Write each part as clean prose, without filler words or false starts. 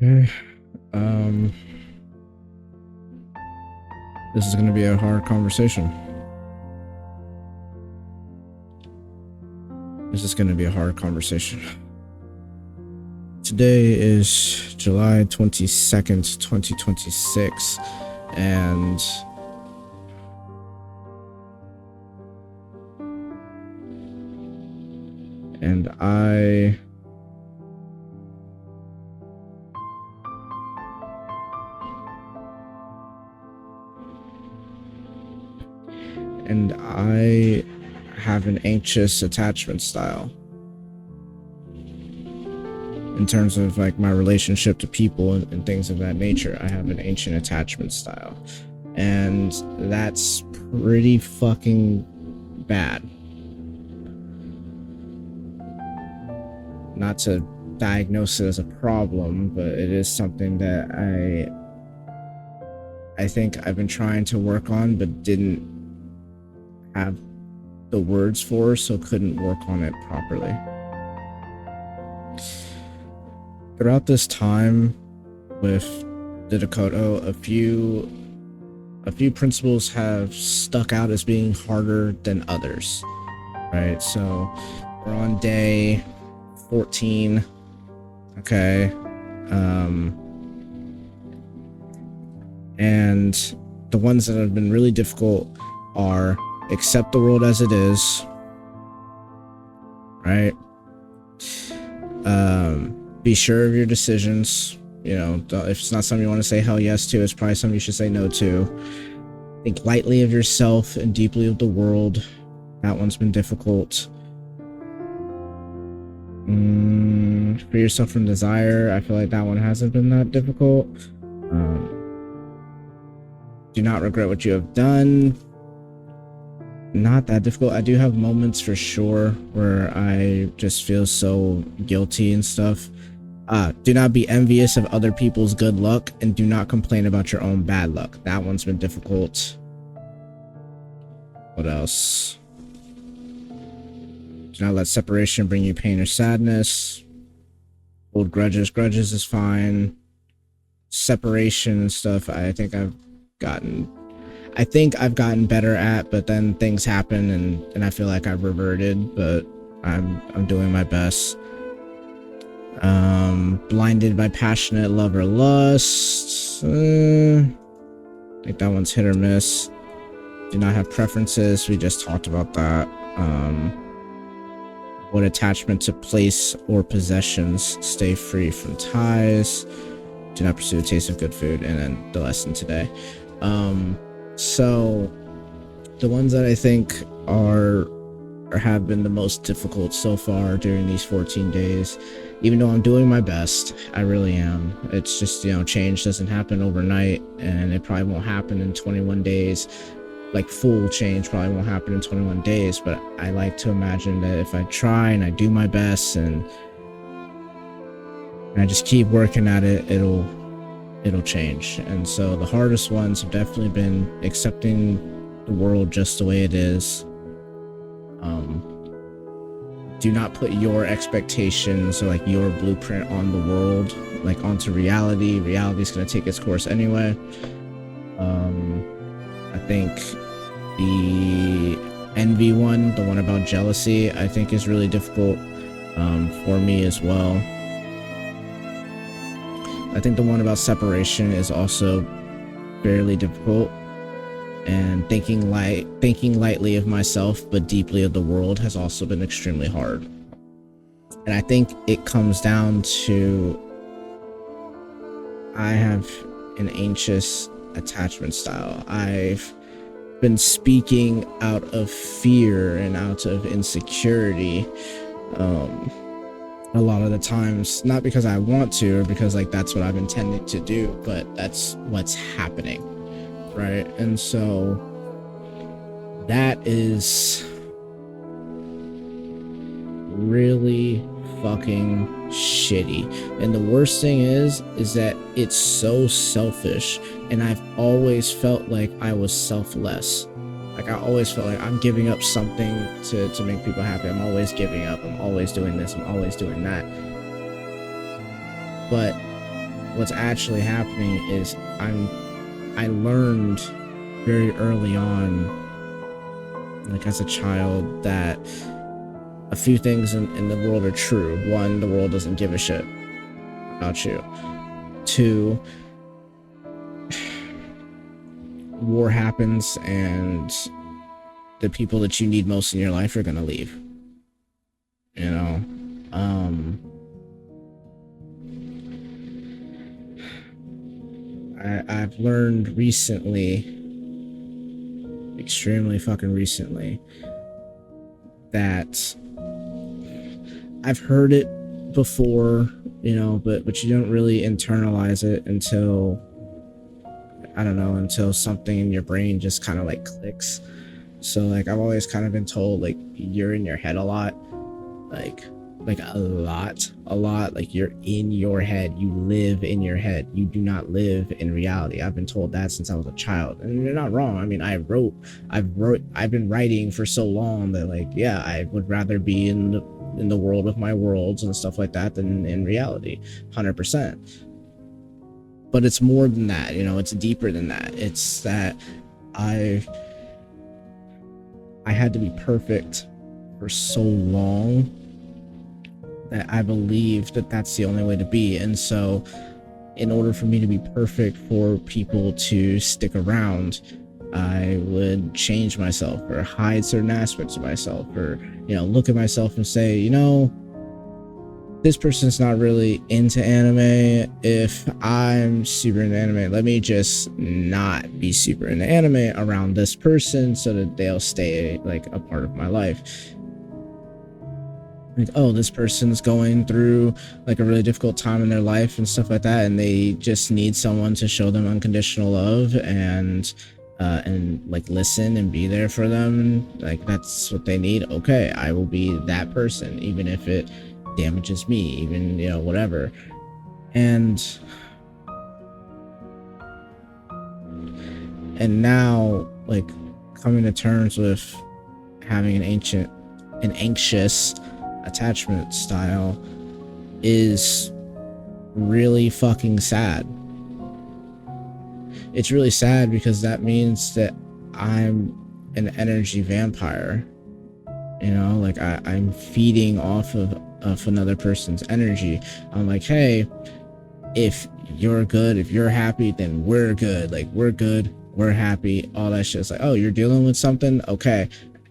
Okay. Um, this is going to be a hard conversation. This is going to be a hard conversation. Today is July 22nd, 2026, and I have an anxious attachment style in terms of like my relationship to people and things of that nature. I have an ancient attachment style, and that's pretty fucking bad. Not to diagnose it as a problem, but it is something that I think I've been trying to work on, but didn't have the words for, so couldn't work on it properly. Throughout this time with the Dakota, a few principles have stuck out as being harder than others, right? So we're on day 14. Okay. And the ones that have been really difficult are accept the world as it is, right? Be sure of your decisions. You know, if it's not something you want to say hell yes to, it's probably something you should say no to. Think lightly of yourself and deeply of the world. That one's been difficult. Free yourself from desire. I feel like that one hasn't been that difficult. Do not regret what you have done. Not that difficult. I do have moments for sure where I just feel so guilty and stuff. Do not be envious of other people's good luck, and do not complain about your own bad luck. That one's been difficult. What else? Do not let separation bring you pain or sadness. Hold grudges. Grudges is fine. Separation and stuff, I think I've gotten better at, but then things happen and I feel like I've reverted, but I'm doing my best. Blinded by passionate love or lust. I think that one's hit or miss. Do not have preferences. We just talked about that. What attachment to place or possessions. Stay free from ties. Do not pursue the taste of good food. And then the lesson today. So the ones that I think are or have been the most difficult so far during these 14 days, even though I'm doing my best, I really am. It's just, you know, change doesn't happen overnight, and it probably won't happen in 21 days. Like full change probably won't happen in 21 days, but I like to imagine that if I try and I do my best and I just keep working at it, it'll change. And so the hardest ones have definitely been accepting the world just the way it is. Do not put your expectations or like your blueprint on the world, like onto reality. Reality is going to take its course anyway. I think the envy one, the one about jealousy, I think is really difficult for me as well. I think the one about separation is also fairly difficult, and thinking lightly of myself but deeply of the world has also been extremely hard. And I think it comes down to I have an anxious attachment style. I've been speaking out of fear and out of insecurity a lot of the times, not because I want to or because like that's what I've intended to do, but that's what's happening, right? And so that is really fucking shitty. And the worst thing is that it's so selfish, and I've always felt like I was selfless. Like I always felt like I'm giving up something to make people happy. I'm always giving up. I'm always doing this. I'm always doing that. But what's actually happening is I learned very early on, like as a child, that a few things in the world are true. One, the world doesn't give a shit about you. Two, war happens and the people that you need most in your life are gonna leave. You know? I've learned recently, extremely fucking recently, that I've heard it before, you know, but you don't really internalize it until, I don't know, until something in your brain just kind of like clicks. So like I've always kind of been told, like, you're in your head a lot, like a lot, like you're in your head, you live in your head, you do not live in reality. I've been told that since I was a child, and you're not wrong. I mean, I've been writing for so long that, like, yeah, I would rather be in the world of my worlds and stuff like that than in reality, 100%. But it's more than that, you know, it's deeper than that. It's that I had to be perfect for so long that I believe that that's the only way to be. And so in order for me to be perfect for people to stick around, I would change myself or hide certain aspects of myself, or, you know, look at myself and say, you know, this person's not really into anime. If I'm super into anime, let me just not be super into anime around this person so that they'll stay like a part of my life. Like, oh, this person's going through like a really difficult time in their life and stuff like that, and they just need someone to show them unconditional love and like listen and be there for them. Like, that's what they need. Okay, I will be that person, even if it damages me, even, you know, whatever. And now, like, coming to terms with having an anxious attachment style is really fucking sad. It's really sad because that means that I'm an energy vampire. You know, like I'm feeding off of another person's energy. I'm like, hey, if you're good, if you're happy, then we're good. Like, we're good, we're happy, all that shit. It's like, oh, you're dealing with something? Okay,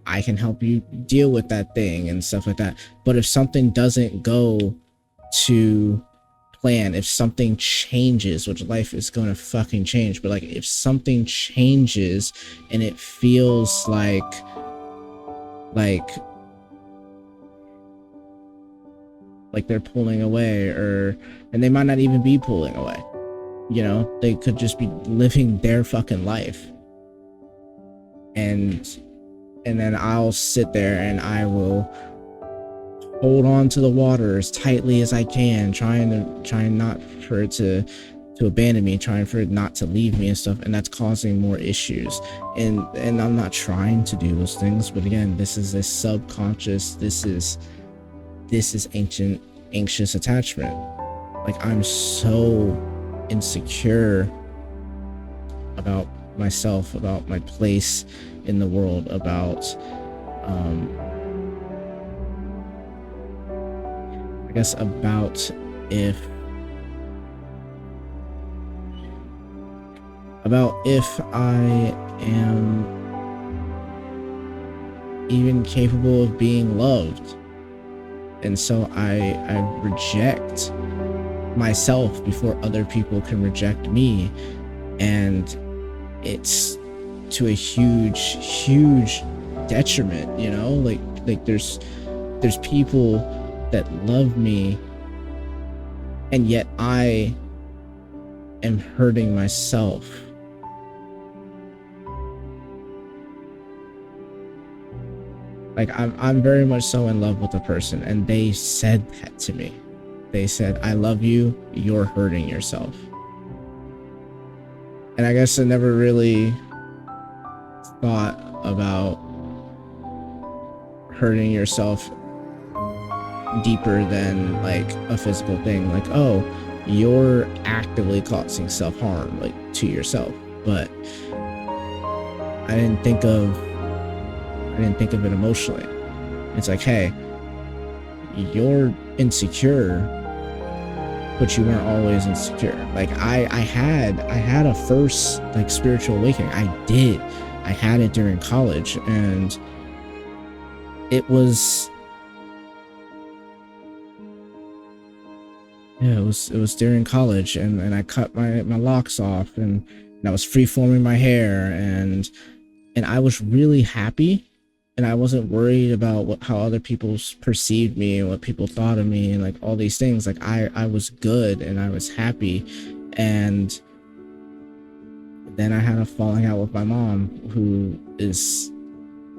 I can help you deal with that thing and stuff like that. But if something doesn't go to plan, if something changes, which life is going to fucking change, but like if something changes and it feels like they're pulling away, and they might not even be pulling away, you know, they could just be living their fucking life, and then I'll sit there and I will hold on to the water as tightly as I can, trying not for it to abandon me, trying for it not to leave me and stuff, and that's causing more issues. And I'm not trying to do those things, but again, this is a subconscious, this is ancient anxious attachment. Like, I'm so insecure about myself, about my place in the world, about I guess about if I am even capable of being loved. And so I reject myself before other people can reject me, and it's to a huge detriment, you know, like there's people that love me, and yet I am hurting myself. Like, I'm very much so in love with a person, and they said that to me. They said, I love you, you're hurting yourself. And I guess I never really thought about hurting yourself deeper than like a physical thing. Like, oh, you're actively causing self-harm, like, to yourself. But I didn't think of it emotionally. It's like, hey, you're insecure, but you weren't always insecure. Like, I had a first, like, spiritual awakening. I had it during college, and it was, yeah, it was during college, and I cut my locks off, and I was free-forming my hair, and I was really happy, and I wasn't worried about how other people perceived me and what people thought of me and, like, all these things. Like, I was good and I was happy. And then I had a falling out with my mom,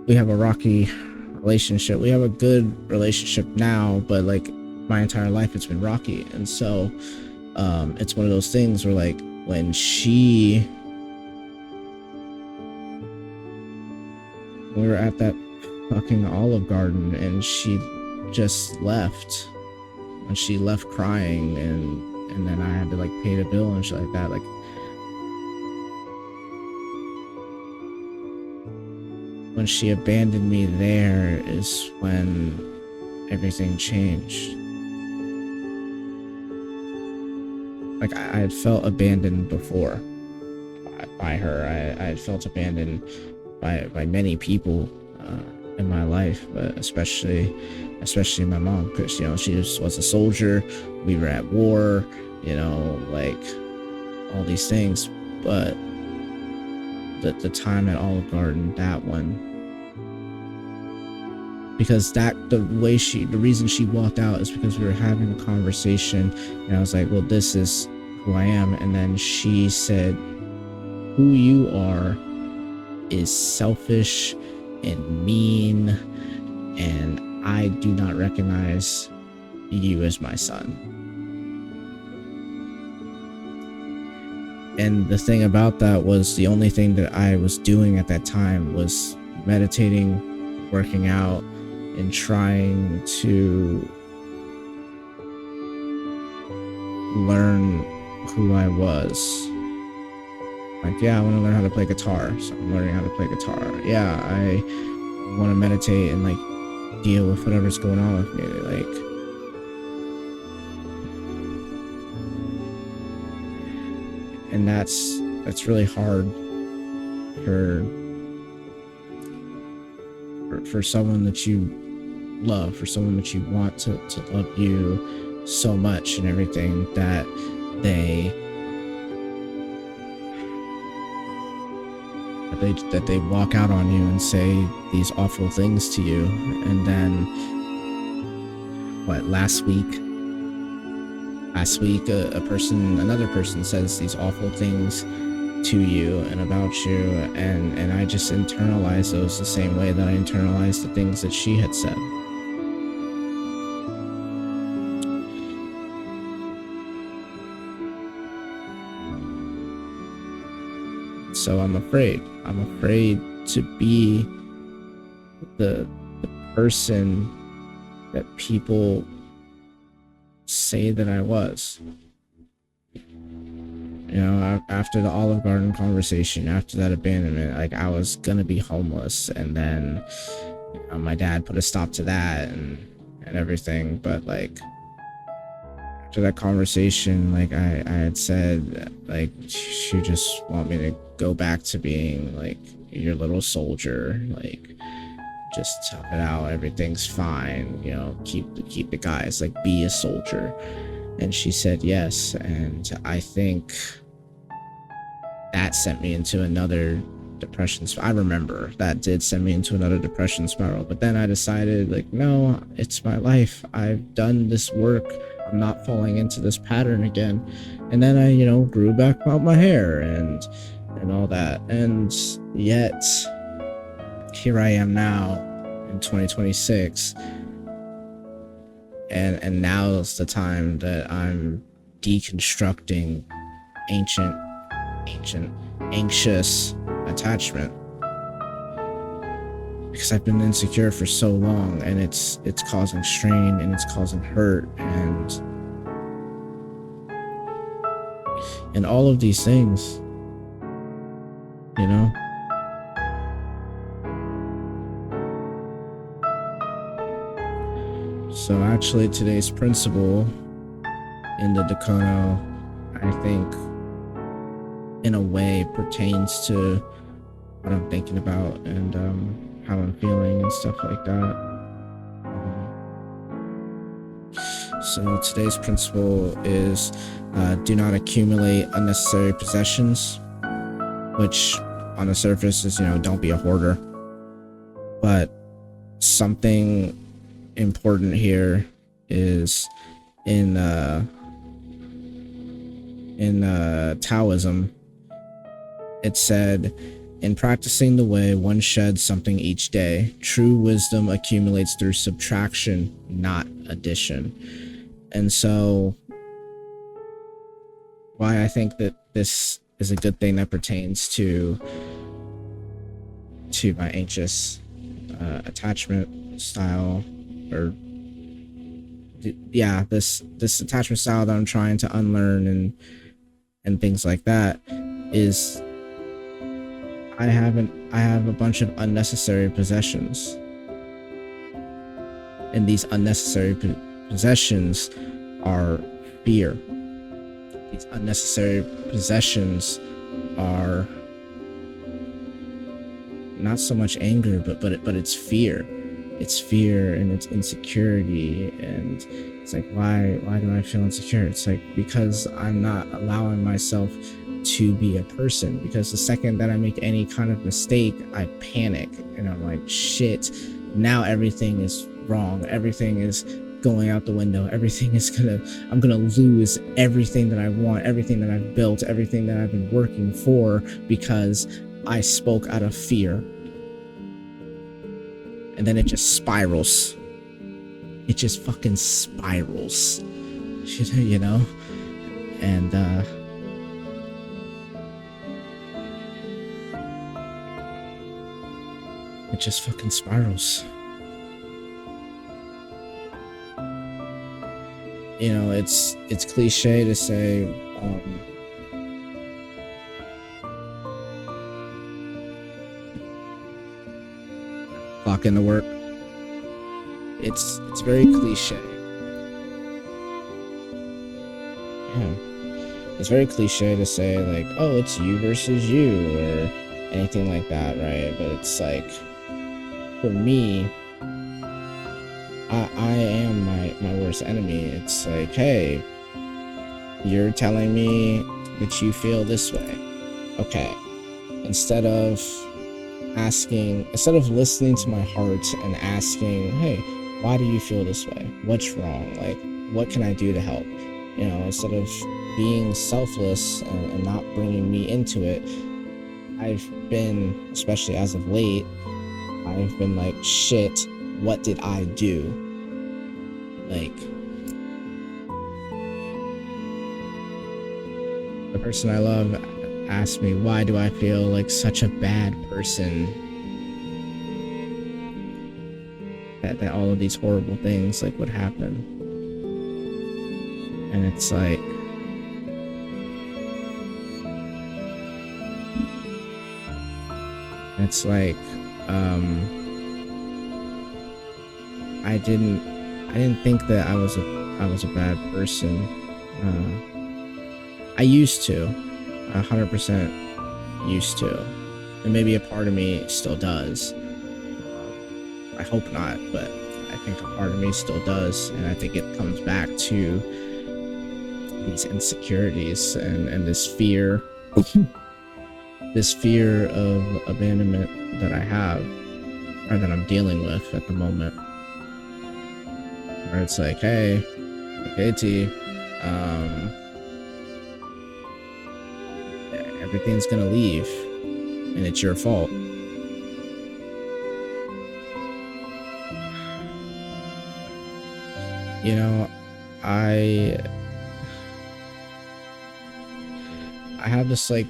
we have a rocky relationship. We have a good relationship now, but, like, my entire life it's been rocky. And so it's one of those things where, like, when we were at that fucking Olive Garden and she just left, and she left crying, and then I had to, like, pay the bill and shit like that. Like, when she abandoned me, there is when everything changed. Like, I had felt abandoned before by her. I had felt abandoned by many people in my life, but especially my mom, because, you know, she was a soldier. We were at war, you know, like, all these things. But the time at Olive Garden, that one, because the reason she walked out is because we were having a conversation, and I was like, well, this is who I am. And then she said, who you are is selfish and mean, and I do not recognize you as my son. And the thing about that was, the only thing that I was doing at that time was meditating, working out, and trying to learn who I was. Like, yeah, I want to learn how to play guitar, so I'm learning how to play guitar. Yeah, I want to meditate and, like, deal with whatever's going on with me. Like, and that's really hard for someone that you love, for someone that you want to love you so much and everything, that they walk out on you and say these awful things to you. And then last week another person says these awful things to you and about you, and I just internalized those the same way that I internalized the things that she had said. So I'm afraid to be the person that people say that I was. You know, after the Olive Garden conversation, after that abandonment, like, I was gonna be homeless, and then, you know, my dad put a stop to that and everything. But, like, after that conversation, like, I had said, like, she just want me to go back to being, like, your little soldier, like, just tough it out, everything's fine, you know, keep the guys, like, be a soldier. And she said yes, and I think that sent me into another depression. I remember that did send me into another depression spiral. But then I decided, like, no, it's my life. I've done this work. I'm not falling into this pattern again. And then I, you know, grew back out my hair and all that. And yet, here I am now in 2026. And now is the time that I'm deconstructing ancient anxious attachment, because I've been insecure for so long, and it's causing strain and it's causing hurt, and and all of these things, you know? So actually today's principle in the Dakono, I think, in a way pertains to what I'm thinking about and how I'm feeling and stuff like that. So today's principle is do not accumulate unnecessary possessions, which on the surface is, don't be a hoarder. But something important here is in Taoism, it said, in practicing the way, one sheds something each day. True wisdom accumulates through subtraction, not addition. And so why I think that this is a good thing that pertains to my anxious attachment style, or yeah, this attachment style that I'm trying to unlearn and things like that, is I have a bunch of unnecessary possessions, and these unnecessary possessions are fear. These unnecessary possessions are not so much anger, but it's fear. It's fear and it's insecurity, and it's like, why do I feel insecure? It's like, because I'm not allowing myself to be a person, because the second that I make any kind of mistake, I panic and I'm like, shit, now everything is wrong, everything is going out the window, I'm gonna lose everything that I want, everything that I've built, everything that I've been working for, because I spoke out of fear. And then it just spirals. It just fucking spirals, you know? And it just fucking spirals. You know, it's cliche to say, clock into work. It's very cliche. Yeah. It's very cliche to say, like, oh, it's you versus you, or anything like that, right? But it's like, for me, I am my worst enemy. It's like, hey, you're telling me that you feel this way. Okay. Instead of listening to my heart and asking, hey, why do you feel this way? What's wrong? Like, what can I do to help? You know, instead of being selfless and not bringing me into it, I've been, especially as of late, I've been like, shit, what did I do? Like, the person I love asked me, why do I feel like such a bad person? That all of these horrible things like would happen. And it's like, I didn't think that I was a bad person. I used to, 100% used to, and maybe a part of me still does. I hope not, but I think a part of me still does, and I think it comes back to these insecurities and this fear, this fear of abandonment that I have, or that I'm dealing with at the moment. Where it's like, hey, T, everything's gonna leave, and it's your fault. You know, I have this like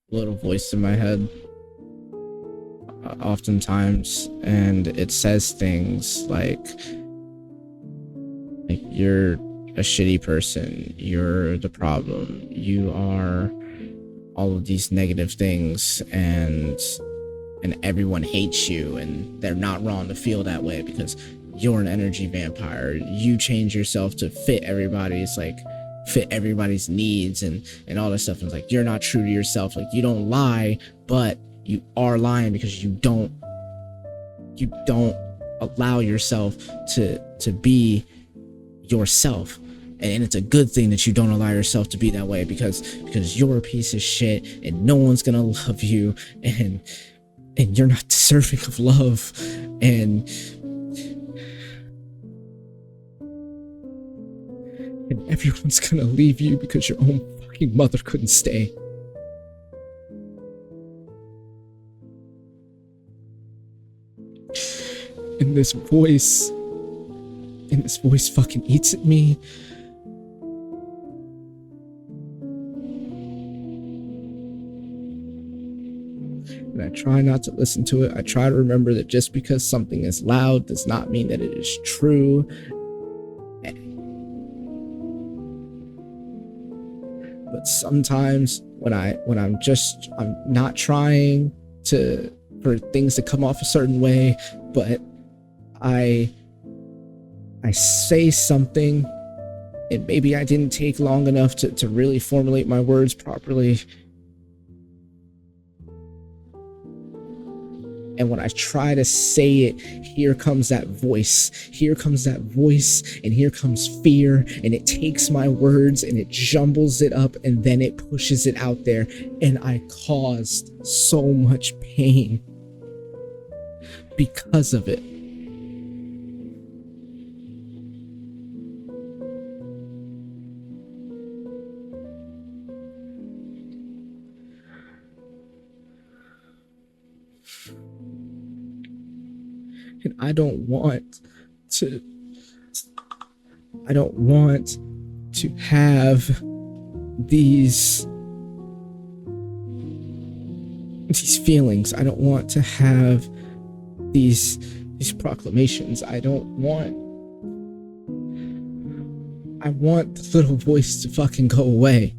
little voice in my head oftentimes, and it says things like you're a shitty person, you're the problem, you are all of these negative things, and everyone hates you, and they're not wrong to feel that way because you're an energy vampire. You change yourself to fit everybody's needs and all this stuff. And it's like, you're not true to yourself. Like, you don't lie, but you are lying because you don't allow yourself to be yourself. And it's a good thing that you don't allow yourself to be that way, because you're a piece of shit and no one's gonna love you, and you're not deserving of love, and everyone's gonna leave you because your own fucking mother couldn't stay. And this voice fucking eats at me. And I try not to listen to it. I try to remember that just because something is loud does not mean that it is true. But sometimes when I'm not trying for things to come off a certain way, but I say something and maybe I didn't take long enough to really formulate my words properly. And when I try to say it, here comes that voice, and here comes fear, and it takes my words and it jumbles it up, and then it pushes it out there, and I caused so much pain because of it. And I don't want to have these feelings. I don't want to have these proclamations. I want the little voice to fucking go away,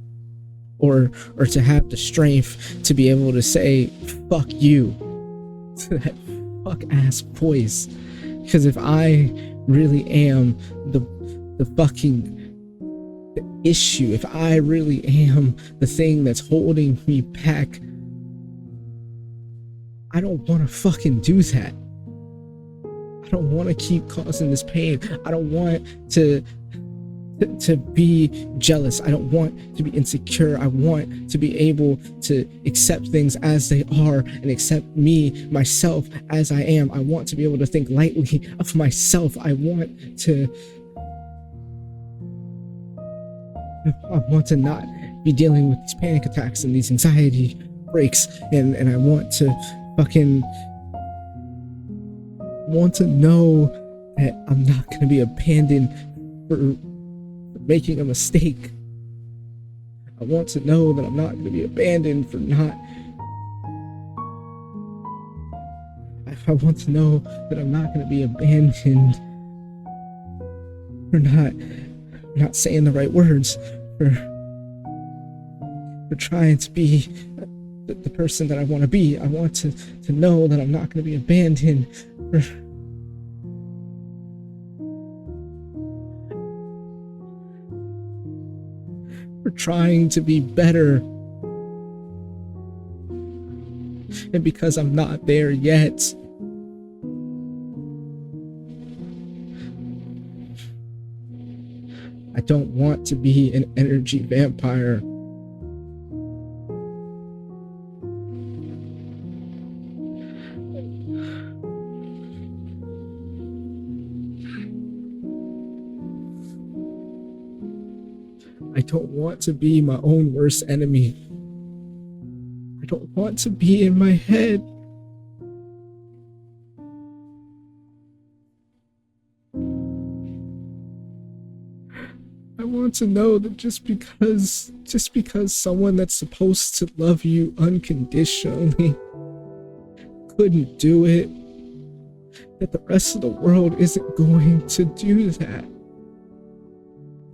or to have the strength to be able to say fuck you to that fuck ass voice. Because if I really am the issue, if I really am the thing that's holding me back, I don't want to fucking do that. I don't want to keep causing this pain. I don't want to be jealous. I don't want to be insecure. I want to be able to accept things as they are and accept myself as I am. I want to be able to think lightly of myself. I want to not be dealing with these panic attacks and these anxiety breaks, and I want to know that I'm not going to be abandoned for making a mistake. I want to know that I'm not going to be abandoned for not. I want to know that I'm not going to be abandoned for not saying the right words, for trying to be the person that I want to be. I want to know that I'm not going to be abandoned for trying to be better. And because I'm not there yet, I don't want to be an energy vampire. I don't want to be my own worst enemy. I don't want to be in my head. I want to know that just because someone that's supposed to love you unconditionally couldn't do it, that the rest of the world isn't going to do that.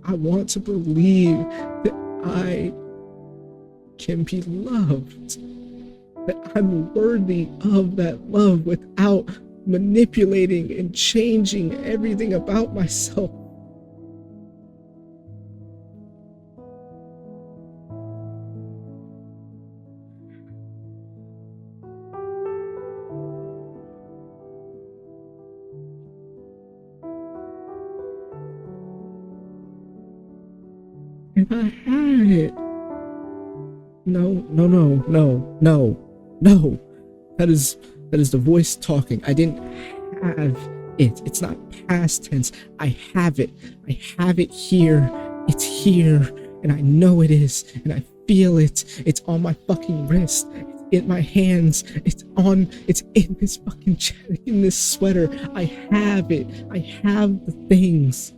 I want to believe that I can be loved, that I'm worthy of that love without manipulating and changing everything about myself. And I had it. No, no, no, no, no, no. That is the voice talking. I didn't have it. It's not past tense. I have it. I have it here. It's here. And I know it is. And I feel it. It's on my fucking wrist. It's in my hands. It's in this fucking in this sweater. I have it. I have the things.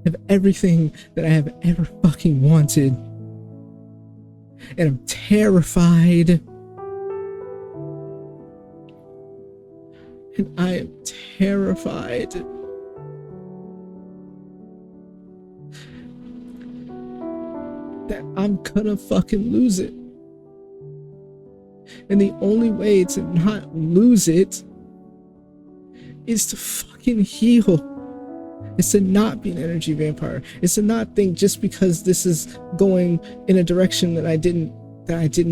I have everything that I have ever fucking wanted. And I'm terrified. And I am terrified that I'm gonna fucking lose it. And the only way to not lose it is to fucking heal. It's to not be an energy vampire. It's to not think just because this is going in a direction that I didn't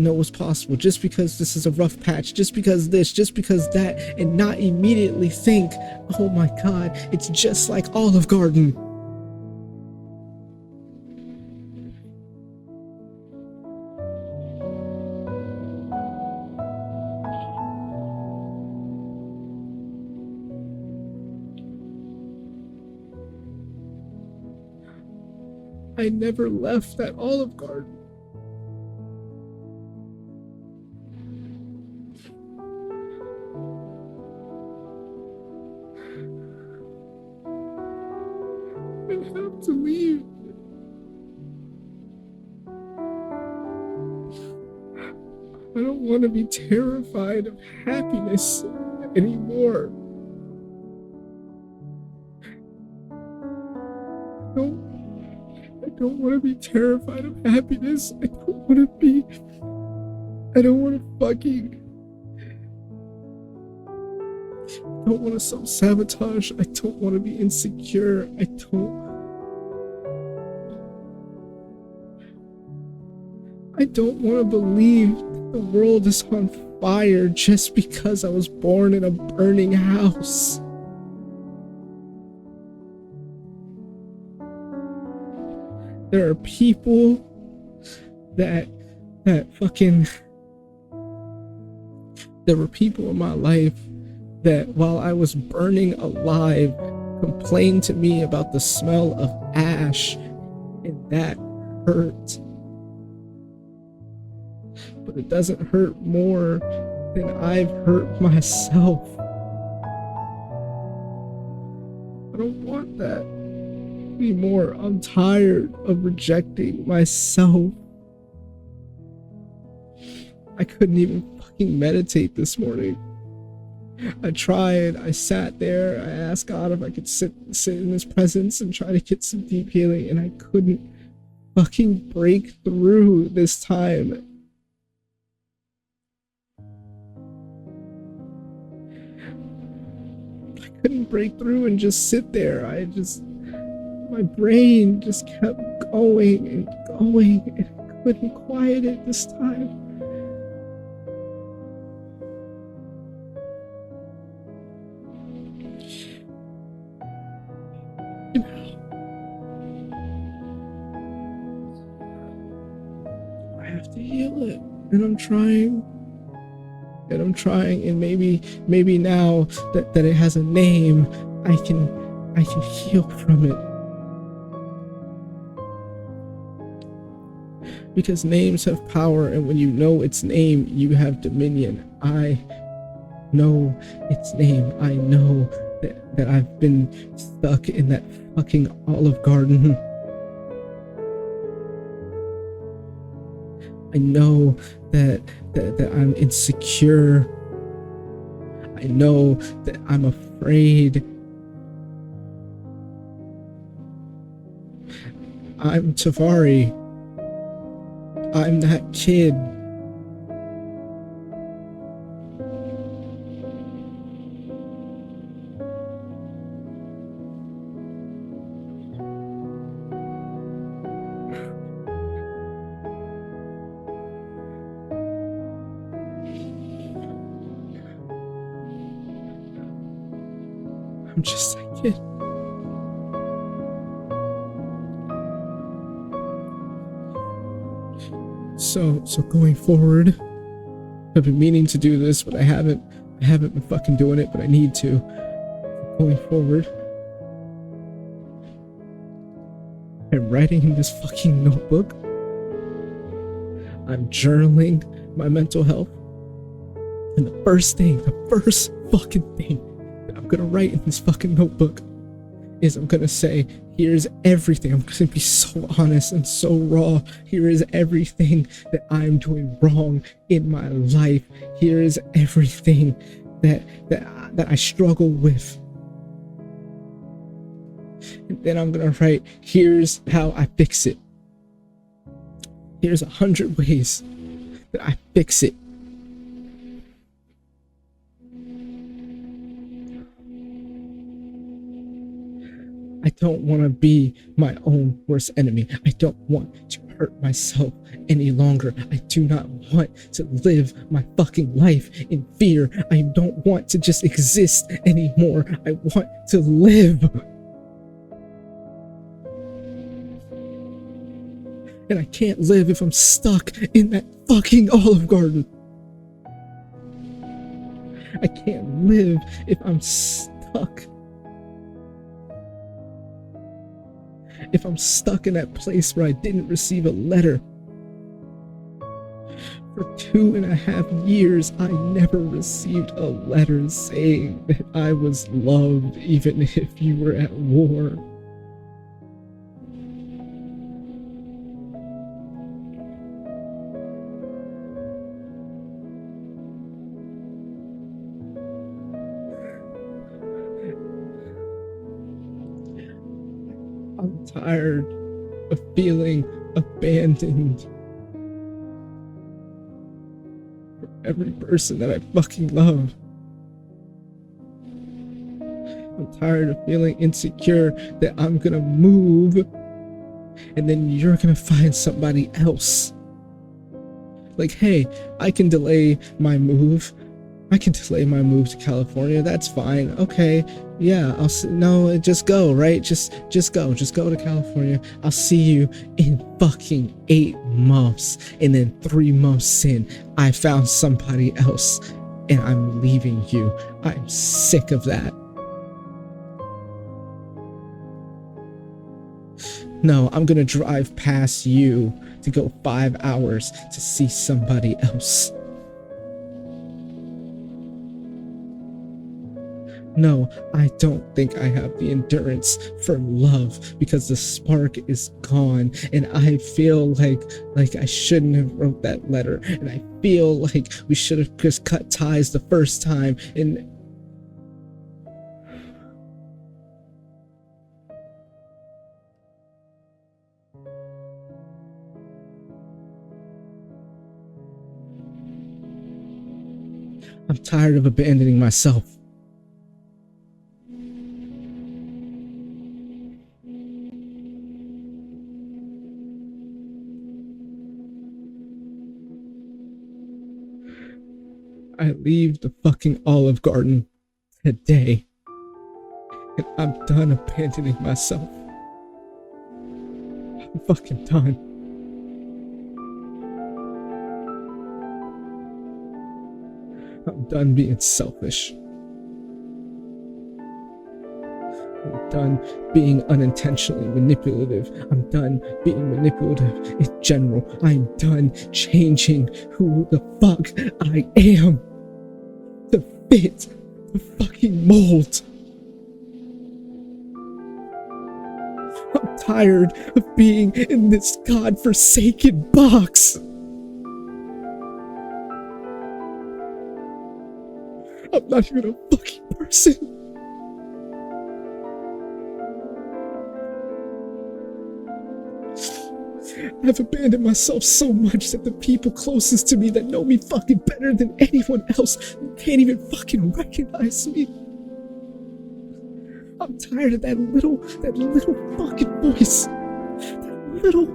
know was possible, just because this is a rough patch, just because this, just because that, and not immediately think, oh my god, it's just like Olive Garden. I never left that Olive Garden. I have to leave. I don't want to be terrified of happiness anymore. I don't want to be terrified of happiness. I don't want to self-sabotage. I don't want to be insecure. I don't want to believe that the world is on fire just because I was born in a burning house. There are people there were people in my life that while I was burning alive complained to me about the smell of ash, and that hurt. But it doesn't hurt more than I've hurt myself. I don't want that anymore. I'm tired of rejecting myself. I couldn't even fucking meditate this morning. I tried. I sat there. I asked God if I could sit in His presence and try to get some deep healing, and I couldn't fucking break through this time. I couldn't break through and just sit there. My brain just kept going and going, and I couldn't quiet it this time. I have to heal it, and I'm trying. And maybe now that it has a name, I can heal from it. Because names have power, and when you know its name, you have dominion. I know its name. I know that I've been stuck in that fucking Olive Garden. I know that I'm insecure. I know that I'm afraid. I'm Tavare. I'm that kid. I'm just that kid. So going forward, I've been meaning to do this, but I haven't been fucking doing it, but I need to. Going forward, I'm writing in this fucking notebook. I'm journaling my mental health. And the first fucking thing that I'm gonna write in this fucking notebook is I'm gonna say, here's everything. I'm gonna be so honest and so raw. Here is everything that I'm doing wrong in my life. Here is everything that I struggle with. And then I'm gonna write, here's how I fix it. Here's 100 ways that I fix it. I don't want to be my own worst enemy. I don't want to hurt myself any longer. I do not want to live my fucking life in fear. I don't want to just exist anymore. I want to live. And I can't live if I'm stuck in that fucking Olive Garden. I can't live if I'm stuck. If I'm stuck in that place where I didn't receive a letter. For 2.5 years, I never received a letter saying that I was loved, even if you were at war. I'm tired of feeling abandoned from every person that I fucking love. I'm tired of feeling insecure that I'm gonna move and then you're gonna find somebody else. Like, hey, I can delay my move. I can delay my move to California. That's fine. Okay. Yeah, no, just go, right? Just go to California. I'll see you in fucking 8 months. And then 3 months in, I found somebody else and I'm leaving you. I'm sick of that. No, I'm gonna drive past you to go 5 hours to see somebody else. No, I don't think I have the endurance for love because the spark is gone and I feel like I shouldn't have wrote that letter and I feel like we should have just cut ties the first time and I'm tired of abandoning myself. I leave the fucking Olive Garden today. And I'm done abandoning myself. I'm fucking done. I'm done being selfish. I'm done being unintentionally manipulative. I'm done being manipulative in general. I'm done changing who the fuck I am to fit the fucking mold. I'm tired of being in this godforsaken box. I'm not even a fucking person. I've abandoned myself so much that the people closest to me that know me fucking better than anyone else can't even fucking recognize me. I'm tired of that little fucking voice. That little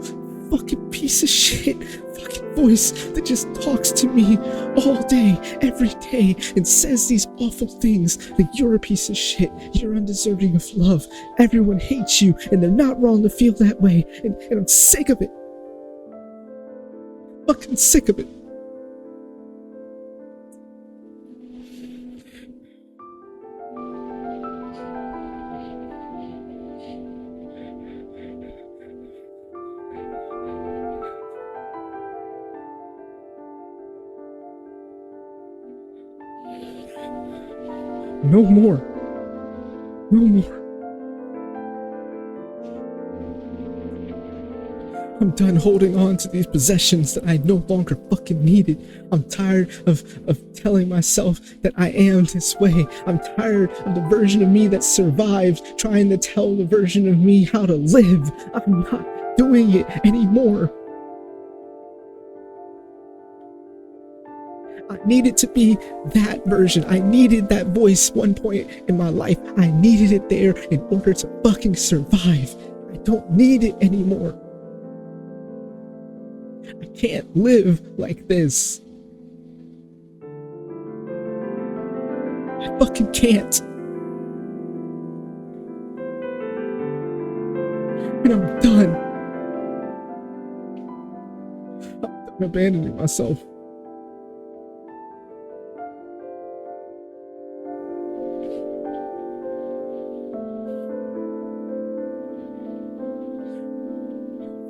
fucking piece of shit fucking voice that just talks to me all day, every day, and says these awful things like you're a piece of shit, you're undeserving of love, everyone hates you, and they're not wrong to feel that way, and I'm sick of it. Fucking sick of it. No more. No more. I'm done holding on to these possessions that I no longer fucking needed. I'm tired of telling myself that I am this way. I'm tired of the version of me that survived trying to tell the version of me how to live. I'm not doing it anymore. I needed to be that version. I needed that voice one point in my life. I needed it there in order to fucking survive. I don't need it anymore. I can't live like this. I fucking can't. And I'm done. I'm done abandoning myself.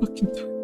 Fucking done.